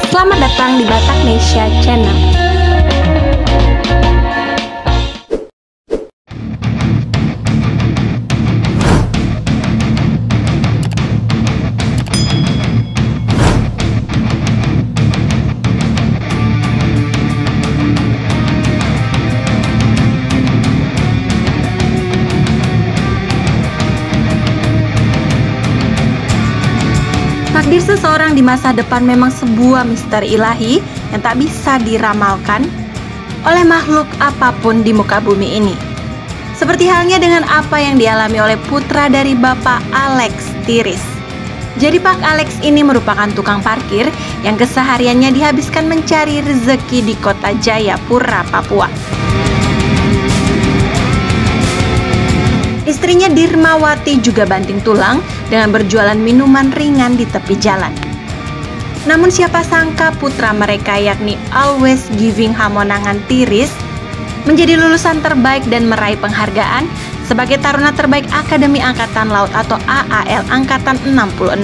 selamat datang di Bataknesia Channel. Takdir seseorang di masa depan memang sebuah misteri ilahi yang tak bisa diramalkan oleh makhluk apapun di muka bumi ini. Seperti halnya dengan apa yang dialami oleh putra dari Bapak Alex Tiris. Jadi Pak Alex ini merupakan tukang parkir yang kesehariannya dihabiskan mencari rezeki di kota Jayapura, Papua. Istrinya Dirmawati juga banting tulang dengan berjualan minuman ringan di tepi jalan. Namun siapa sangka putra mereka yakni Always Giving Hamonangan Tiris menjadi lulusan terbaik dan meraih penghargaan sebagai taruna terbaik Akademi Angkatan Laut atau AAL Angkatan 66.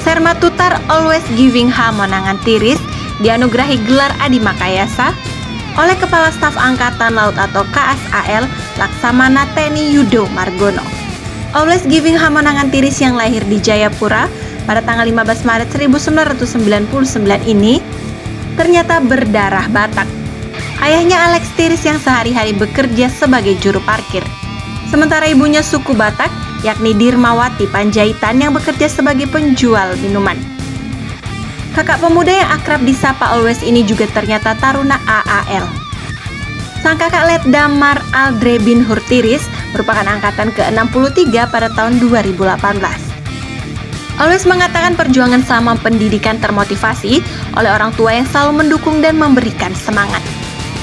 Sermatutar Always Giving Hamonangan Tiris dianugerahi gelar Adimakayasa oleh Kepala Staf Angkatan Laut atau KSAL Laksamana TNI Yudo Margono. Always Giving Hamonangan Tiris yang lahir di Jayapura pada tanggal 15 Maret 1999 ini ternyata berdarah Batak. Ayahnya Alex Tiris yang sehari-hari bekerja sebagai juru parkir. Sementara ibunya suku Batak yakni Dirmawati Panjaitan yang bekerja sebagai penjual minuman. Kakak pemuda yang akrab disapa Always ini juga ternyata taruna AAL. Sang kakak Letdamar Aldre bin Hurtiris merupakan angkatan ke-63 pada tahun 2018. Always mengatakan perjuangan selama pendidikan termotivasi oleh orang tua yang selalu mendukung dan memberikan semangat.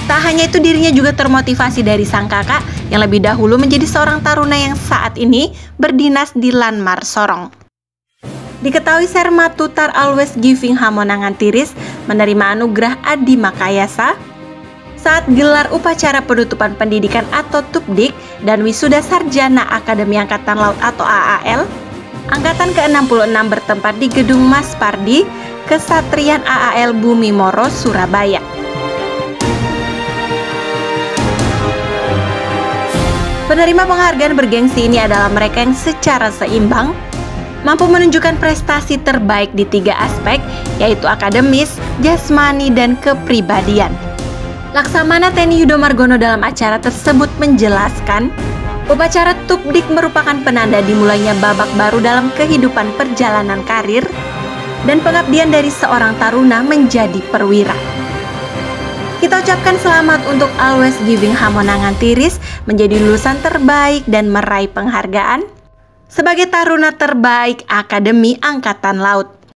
Tak hanya itu, dirinya juga termotivasi dari sang kakak yang lebih dahulu menjadi seorang taruna yang saat ini berdinas di Lanmar Sorong. Diketahui Sermatutar Always Giving Hamonangan Tiris menerima anugerah Adimakayasa saat gelar upacara penutupan pendidikan atau TUPDIK dan wisuda sarjana Akademi Angkatan Laut atau AAL Angkatan ke-66 bertempat di Gedung Mas Pardi, Kesatrian AAL Bumi Moro, Surabaya. Penerima penghargaan bergengsi ini adalah mereka yang secara seimbang mampu menunjukkan prestasi terbaik di 3 aspek, yaitu akademis, jasmani, dan kepribadian. Laksamana TNI Yudo Margono dalam acara tersebut menjelaskan, upacara TUPDIK merupakan penanda dimulainya babak baru dalam kehidupan perjalanan karir dan pengabdian dari seorang taruna menjadi perwira. Kita ucapkan selamat untuk Always Giving Hamonangan Tiris menjadi lulusan terbaik dan meraih penghargaan sebagai taruna terbaik Akademi Angkatan Laut.